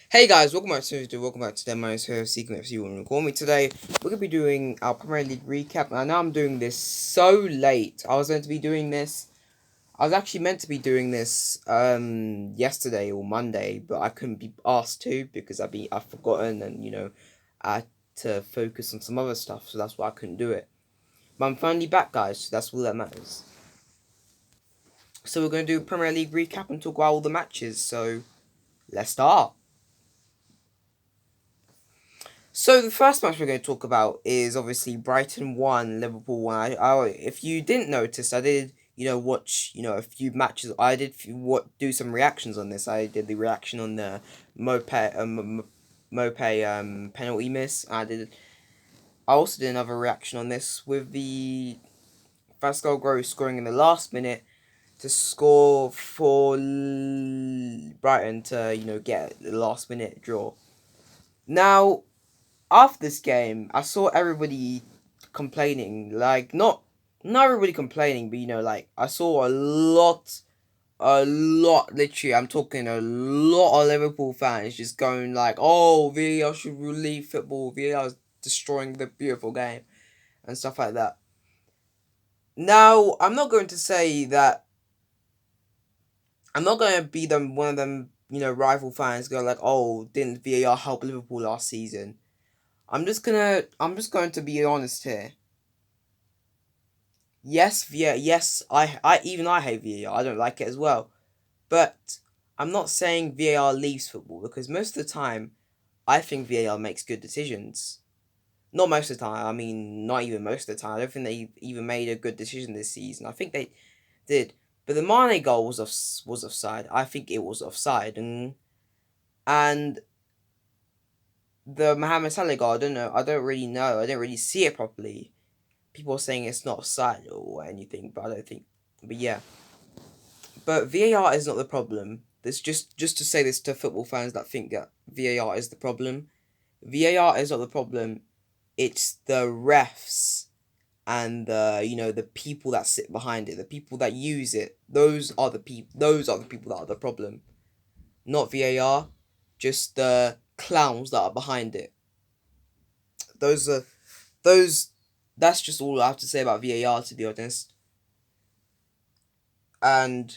Hey guys, welcome back to the My Secret FC Woman. Call me today. We're gonna be doing our Premier League recap. I know I'm doing this so late. I was meant to be doing this. I was actually meant to be doing this yesterday or Monday, but I couldn't be asked to because I've forgotten and I had to focus on some other stuff, so that's why I couldn't do it. But I'm finally back, guys. So that's all that matters. So we're gonna do Premier League recap and talk about all the matches. So let's start. So the first match we're going to talk about is obviously Brighton 1, Liverpool 1. If you didn't notice, I did, watch, a few matches. I did do some reactions on this. I did the reaction on the Mope penalty miss. I also did another reaction on this with the Vasco scoring in the last minute to score for Brighton to, get the last minute draw. Now, after this game, I saw everybody complaining. Like, not everybody complaining, but like I saw a lot. Literally, I'm talking a lot of Liverpool fans just going like, "Oh, VAR should relieve football. VAR is destroying the beautiful game," and stuff like that. Now, I'm not going to say that. I'm not going to be one of them, rival fans go like, "Oh, didn't VAR help Liverpool last season?" I'm just going to be honest here. Yes, yeah, yes, I hate VAR. I don't like it as well. But I'm not saying VAR leaves football because most of the time I think VAR makes good decisions. Not most of the time, I mean not even most of the time. I don't think they even made a good decision this season. I think they did. But the Mane goal was offside. I think it was offside and the Mohamed Salah goal, I don't know. I don't really know. I didn't really see it properly. People are saying it's not offside or anything, but I don't think. But yeah, but VAR is not the problem. This just to say this to football fans that think that VAR is the problem. VAR is not the problem. It's the refs and the people that sit behind it, the people that use it. Those are the people. Those are the people that are the problem. Not VAR, just the clowns that are behind it. Those are those. That's just all I have to say about VAR, to be honest. And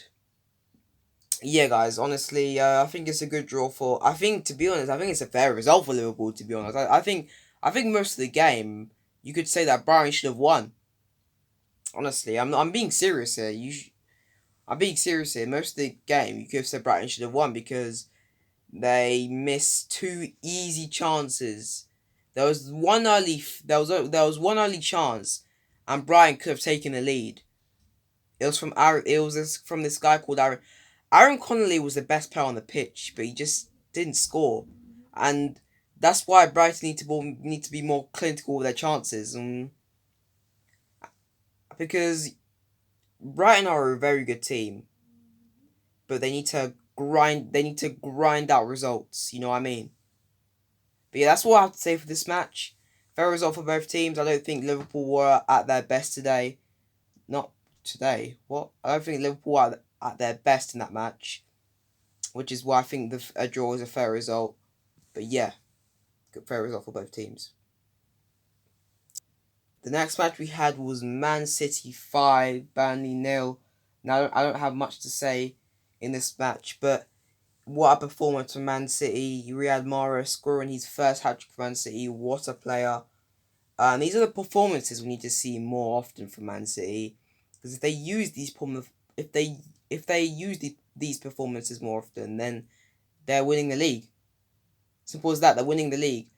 yeah, guys, honestly, I think it's a good draw for. I think, to be honest, I think it's a fair result for Liverpool. To be honest, I think most of the game, you could say that Brighton should have won. Honestly, I'm being serious here. I'm being serious here. Most of the game, you could have said Brighton should have won because they missed two easy chances. There was one early chance, and Brighton could have taken the lead. It was from Aaron. From this guy called Aaron. Aaron Connolly was the best player on the pitch, but he just didn't score, and that's why Brighton need to be more clinical with their chances, because Brighton are a very good team, but they need to grind. They need to grind out results. You know what I mean? But yeah, that's all I have to say for this match. Fair result for both teams. I don't think Liverpool were at their best today. Not today. What? I don't think Liverpool were at their best in that match, which is why I think a draw is a fair result. But yeah, good fair result for both teams. The next match we had was Man City 5, Burnley nil. Now I don't have much to say in this match, but what a performance from Man City. Riyad Mahrez scoring his first hat trick for Man City. What a player! These are the performances we need to see more often from Man City, because if they use these performances more often, then they're winning the league. Simple as that. They're winning the league.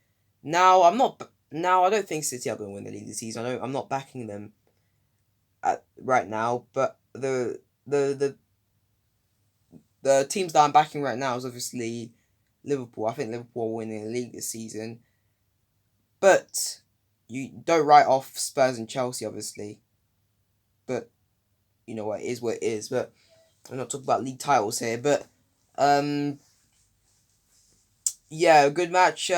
Now I'm not. Now I don't think City are going to win the league this season. I'm not backing them right now. But the teams that I'm backing right now is obviously Liverpool. I think Liverpool are winning the league this season. But you don't write off Spurs and Chelsea, obviously. But you know what, it is what it is. But I'm not talking about league titles here. But um, yeah, a good match.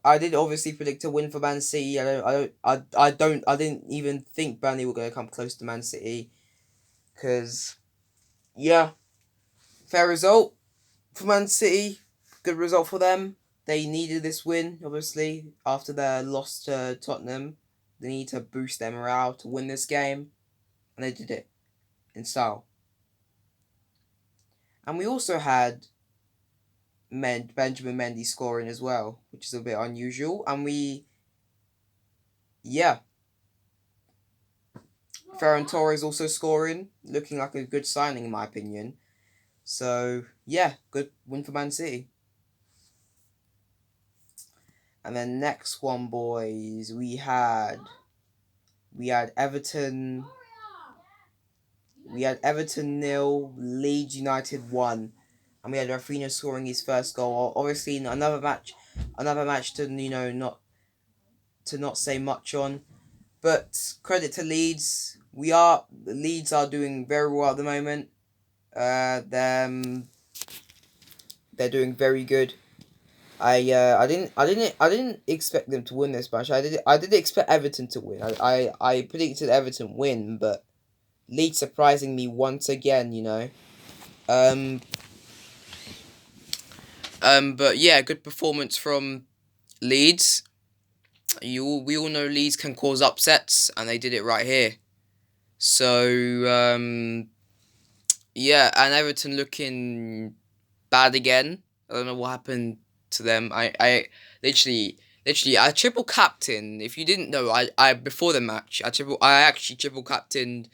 I did obviously predict a win for Man City. I didn't even think Burnley were going to come close to Man City. Because, yeah, fair result for Man City. good result for them. They needed this win, obviously, after their loss to Tottenham. They need to boost their morale to win this game, and they did it in style. And we also had Benjamin Mendy scoring as well, which is a bit unusual. And yeah, Ferran Torres also scoring, looking like a good signing in my opinion. So yeah, good win for Man City. And then next one, boys, we had Everton. We had Everton 0, Leeds United 1, and we had Rafinha scoring his first goal. Obviously, another match to not say much on, but credit to Leeds. Leeds are doing very well at the moment. They're doing very good. I didn't expect them to win this match. I did expect Everton to win. I predicted Everton win, but Leeds surprising me once again. But yeah, good performance from Leeds. We all know Leeds can cause upsets, and they did it right here. So yeah, and Everton looking bad again. I don't know what happened to them. I literally I triple captain. If you didn't know, I before the match I actually triple captained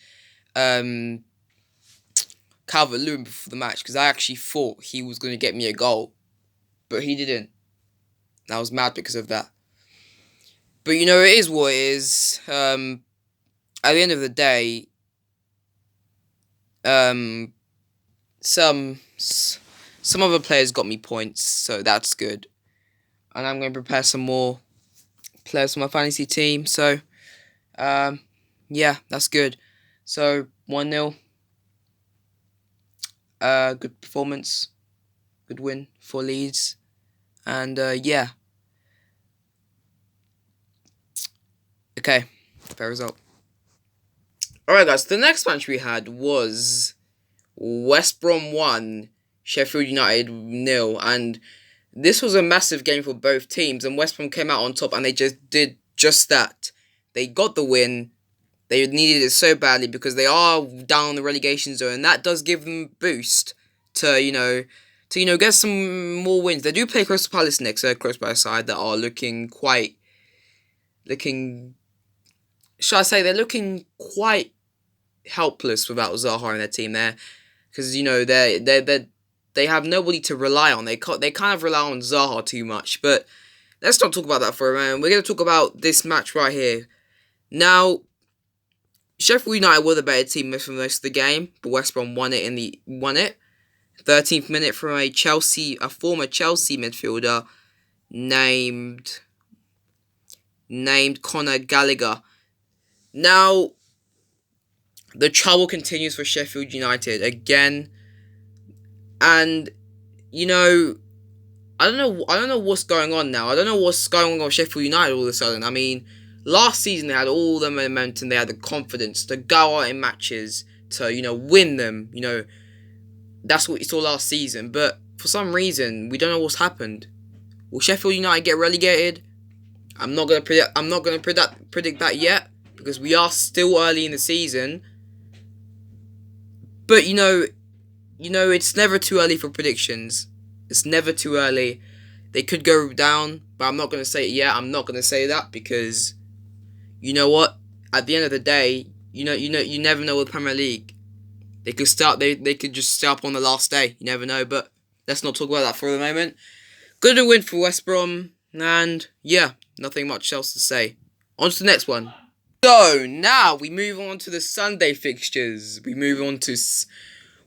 Calvert-Lewin before the match because I actually thought he was going to get me a goal, but he didn't. And I was mad because of that. But it is what it is. At the end of the day, some other players got me points, so that's good. And I'm going to prepare some more players for my fantasy team. So, yeah, that's good. So 1-0. Good performance, good win for Leeds, and yeah. Okay, fair result. Alright guys, the next match we had was West Brom 1, Sheffield United 0, and this was a massive game for both teams, and West Brom came out on top, and they just did just that. They got the win. They needed it so badly because they are down the relegation zone, and that does give them a boost to get some more wins. They do play Crystal Palace next, close by side, that are looking. Should I say they're looking quite helpless without Zaha in their team there, because they have nobody to rely on. They kind of rely on Zaha too much. But let's not talk about that for a moment. We're going to talk about this match right here. Now, Sheffield United were the better team for most of the game, but West Brom won it. 13th minute from a former Chelsea midfielder named Conor Gallagher. Now, the trouble continues for Sheffield United again, and I don't know what's going on now. I don't know what's going on with Sheffield United all of a sudden. I mean, last season they had all the momentum, they had the confidence to go out in matches, to win them. That's what we saw last season. But for some reason, we don't know what's happened. Will Sheffield United get relegated? I'm not gonna predict that yet, because we are still early in the season. But it's never too early for predictions. It's never too early. They could go down, but I'm not gonna say it yet. I'm not gonna say that because you know what? At the end of the day, you never know with the Premier League. They could start. They could just start up on the last day. You never know. But let's not talk about that for the moment. Good win for West Brom, and yeah, nothing much else to say. On to the next one. So now we move on to the Sunday fixtures. We move on to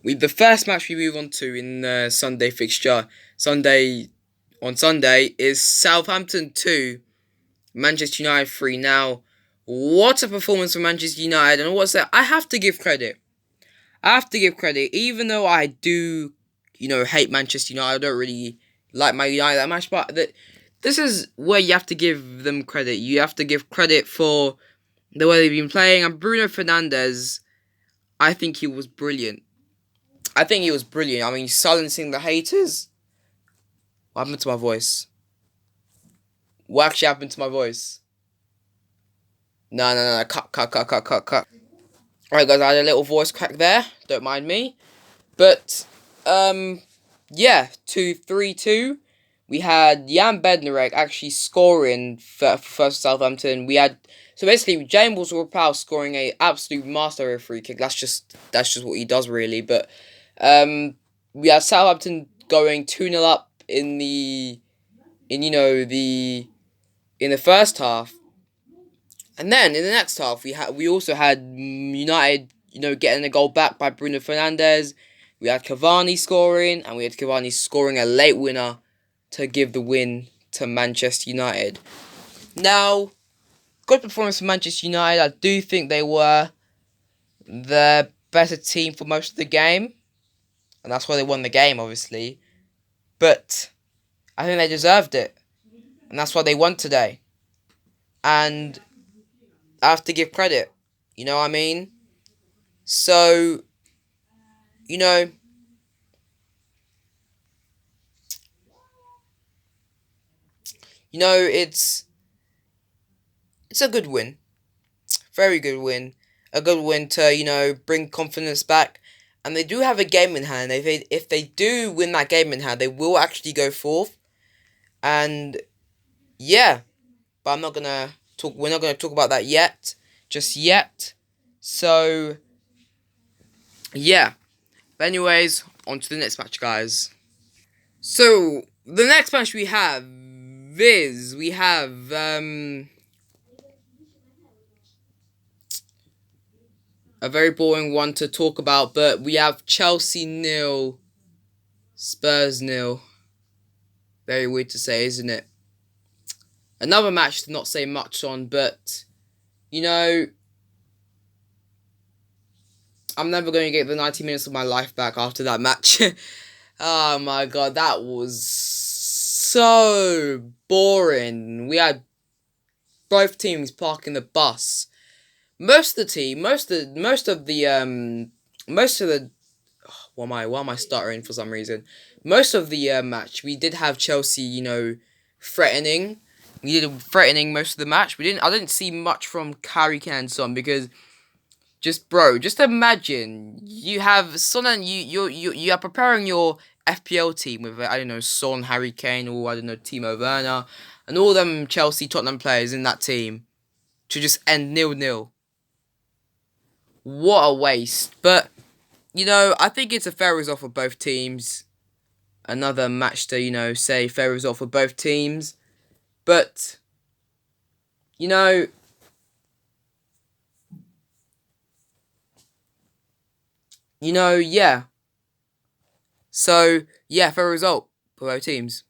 the first match we move on to in the Sunday fixture. On Sunday is Southampton 2, Manchester United 3. Now, what a performance for Manchester United, and what's that? I have to give credit. Even though I do, hate Manchester United. I don't really like my United that much, but this is where you have to give them credit. You have to give credit for the way they've been playing. And Bruno Fernandes, I think he was brilliant. I mean, silencing the haters. What happened to my voice? What actually happened to my voice? No, no, no, no. Cut. Alright, guys, I had a little voice crack there. Don't mind me. But, yeah, 2-3-2. We had Jan Bednarek actually scoring for Southampton. We had, so basically, James Ward-Prowse scoring a absolute master of a free kick. That's just what he does, really. But, we had Southampton going 2-0 up in the first half. And then in the next half, we also had United, getting a goal back by Bruno Fernandes. We had Cavani scoring, and we had Cavani scoring a late winner to give the win to Manchester United. Now, good performance from Manchester United. I do think they were the better team for most of the game, and that's why they won the game, obviously. But I think they deserved it, and that's why they won today. And I have to give credit. You know what I mean? So, you know, it's a good win. Very good win. A good win to, bring confidence back. And they do have a game in hand. If they do win that game in hand, they will actually go fourth. And yeah, but we're not gonna talk about that yet. Just yet. So yeah. But anyways, on to the next match, guys. So the next match we have a very boring one to talk about, but we have Chelsea 0, Spurs 0. Very weird to say, isn't it? Another match to not say much on, but I'm never going to get the 90 minutes of my life back after that match. Oh my god, that was so boring. We had both teams parking the bus. Most of the why am I stuttering for some reason? Most of the match, we did have Chelsea, threatening. We did threatening most of the match. I didn't see much from Harry Kane and Son, because just imagine you have Son and you are preparing your FPL team with, I don't know, Son, Harry Kane, or I don't know, Timo Werner, and all them Chelsea, Tottenham players in that team to just end 0-0. What a waste. But I think it's a fair result for both teams. Another match to, say fair result for both teams. But, yeah. So, yeah, fair result for both teams.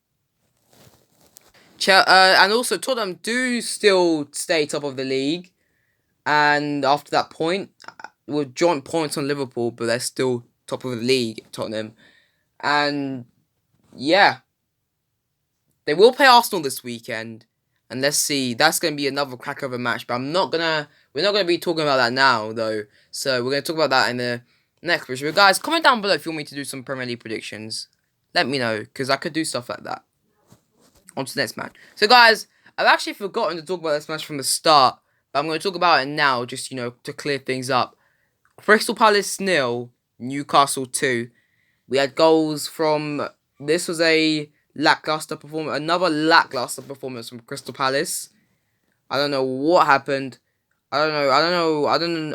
And also, Tottenham do still stay top of the league. And after that point, with joint points on Liverpool, but they're still top of the league, Tottenham. And yeah, they will play Arsenal this weekend, and let's see. That's going to be another crack of a match. But we're not gonna be talking about that now, though. So we're gonna talk about that in the next video. Guys, comment down below if you want me to do some Premier League predictions. Let me know, because I could do stuff like that. On to the next match. So guys, I've actually forgotten to talk about this match from the start, but I'm going to talk about it now, just to clear things up. Crystal Palace 0, Newcastle 2. We had goals from. This was a lackluster performance. Another lackluster performance from Crystal Palace. I don't know what happened. I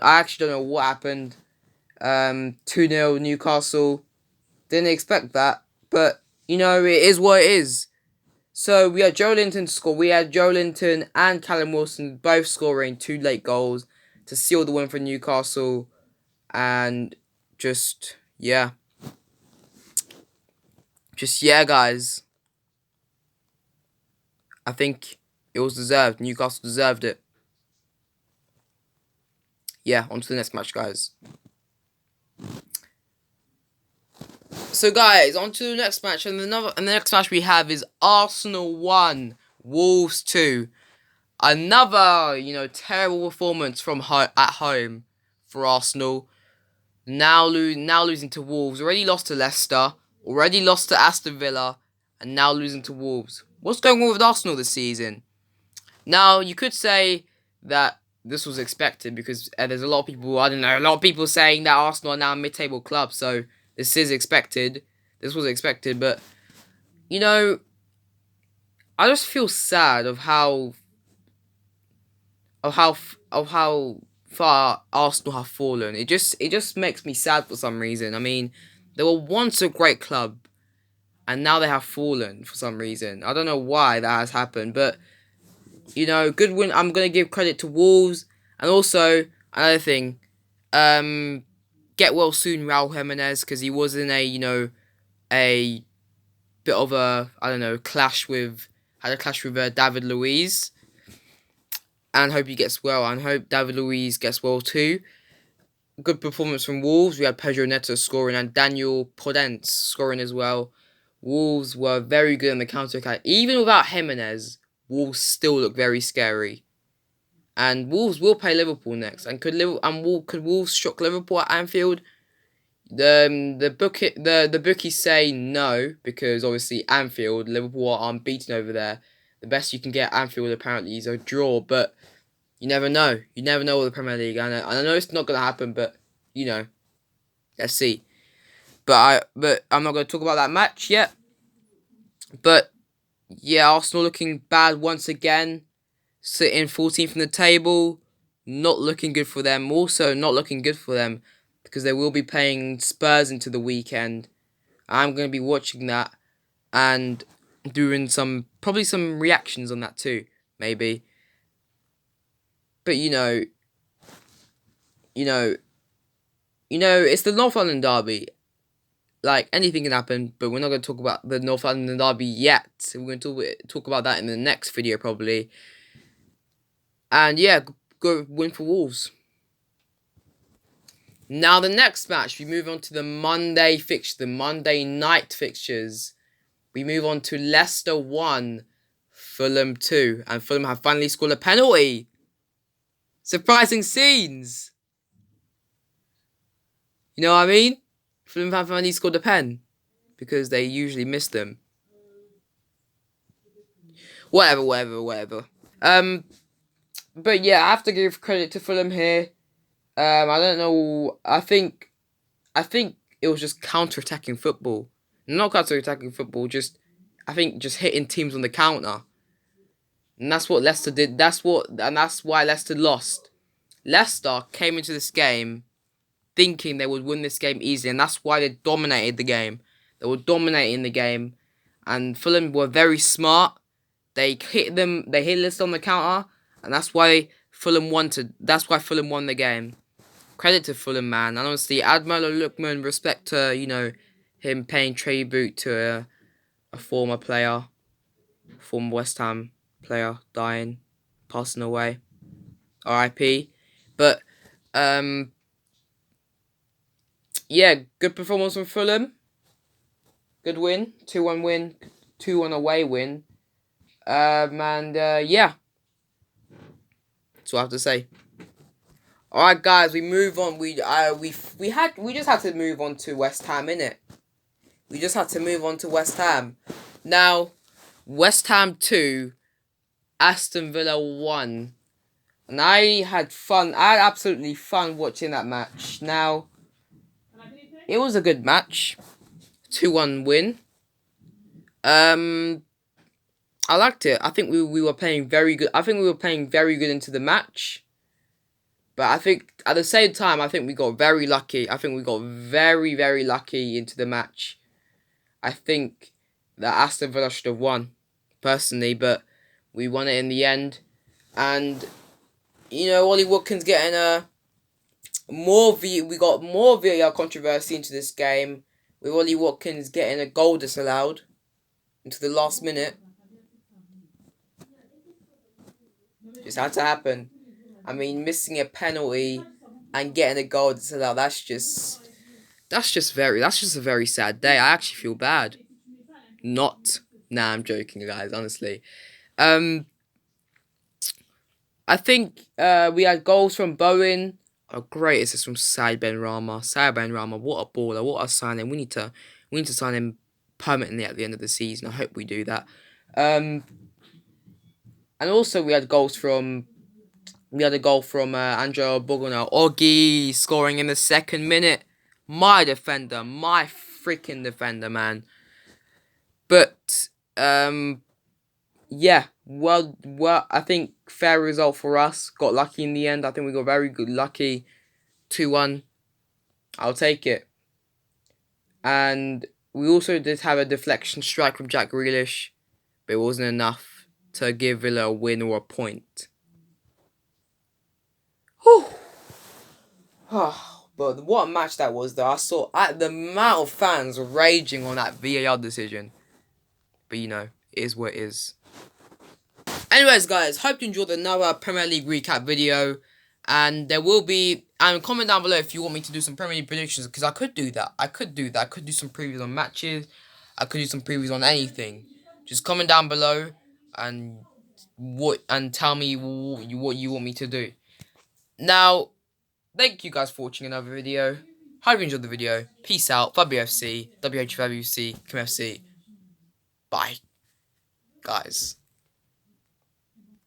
actually don't know what happened. 2-0 Newcastle. Didn't expect that, but it is what it is. So we had Joelinton score. We had Joelinton and Callum Wilson both scoring 2 late goals to seal the win for Newcastle. And just yeah, guys. I think it was deserved. Newcastle deserved it. Yeah, on to the next match, guys. So, guys, on to the next match. And the next match we have is Arsenal 1, Wolves 2. Another, terrible performance from at home for Arsenal. Now losing to Wolves. Already lost to Leicester. Already lost to Aston Villa. and now losing to Wolves. What's going on with Arsenal this season? Now, you could say that this was expected because there's a lot of people, I don't know, a lot of people saying that Arsenal are now a mid-table club, so this is expected. This was expected, but, you know, I just feel sad of how far Arsenal have fallen. It just makes me sad for some reason. I mean, they were once a great club, and now they have fallen for some reason. I don't know why that has happened, but good win. I'm gonna give credit to Wolves, and also another thing, get well soon, Raul Jimenez, because he was in a bit of a clash with David Luiz, and hope he gets well. And hope David Luiz gets well too. Good performance from Wolves. We had Pedro Neto scoring and Daniel Podence scoring as well. Wolves were very good on the counter attack. Even without Jimenez, Wolves still look very scary. And Wolves will play Liverpool next. And could Wolves shock Liverpool at Anfield? The bookies say no, because obviously Anfield, Liverpool are unbeaten over there. The best you can get at Anfield apparently is a draw, but you never know. You never know with the Premier League. I know it's not gonna happen, but let's see. But I'm not gonna talk about that match yet. But yeah, Arsenal looking bad once again, sitting 14th in the table. Not looking good for them. Also, not looking good for them because they will be playing Spurs into the weekend. I'm going to be watching that and doing probably some reactions on that too, maybe. But it's the North London derby. Like, anything can happen, but we're not going to talk about the North London derby yet. We're going to talk about that in the next video probably. And yeah, good win for Wolves. Now, the next match, we move on to the Monday night fixtures. We move on to Leicester 1, Fulham 2. And Fulham have finally scored a penalty. Surprising scenes. You know what I mean? Fulham have finally scored a pen. Because they usually miss them. Whatever. But yeah, I have to give credit to Fulham here. I don't know. I think it was just counter-attacking football. Not counter-attacking football, just hitting teams on the counter. And that's what Leicester did. That's why Leicester lost. Leicester came into this game thinking they would win this game easily, and that's why they dominated the game. They were dominating the game, and Fulham were very smart. They hit Leicester on the counter, and that's why Fulham won the game. Credit to Fulham, man. And honestly, Admiral Lookman, respect to, him paying tribute to a former West Ham player, dying, passing away. R.I.P. But, yeah, good performance from Fulham. Good win. 2-1 win. 2-1 away win. Yeah. That's what I have to say. Alright, guys, we move on. We just had to move on to West Ham, innit? We just had to move on to West Ham. Now, West Ham 2, Aston Villa 1. And I had absolutely fun watching that match. Now, it was a good match. 2-1 win. I liked it. I think we were playing very good. I think we were playing very good into the match. But I think at the same time, I think we got very lucky. I think we got very, very lucky into the match. I think that Aston Villa should have won, personally, but we won it in the end. And, Ollie Watkins getting we got more VAR controversy into this game, with Ollie Watkins getting a goal disallowed into the last minute. Just had to happen. I mean, missing a penalty and getting a goal disallowed, that's just a very sad day. I actually feel bad. I'm joking, guys, honestly. I think we had goals from Bowen. A great assist from Said Benrahma. What a baller, what a signing. We need to sign him permanently at the end of the season. I hope we do that. And also we had a goal from Angelo Borgono. Oggy scoring in the 2nd minute. My defender, my freaking defender, man. But yeah, well, I think fair result for us. Got lucky in the end. I think we got very good lucky. 2-1. I'll take it. And we also did have a deflection strike from Jack Grealish, but it wasn't enough to give Villa a win or a point. Whew. But what a match that was, though. I saw the amount of fans raging on that VAR decision. But you know, it is what it is. Anyways, guys, hope you enjoyed another Premier League recap video. And there will be... And comment down below if you want me to do some Premier League predictions. Because I could do that. I could do some previews on matches. I could do some previews on anything. Just comment down below and tell me what you want me to do. Now, thank you guys for watching another video. Hope you enjoyed the video. Peace out. WFC, WHWC, KMFC. Bye, guys.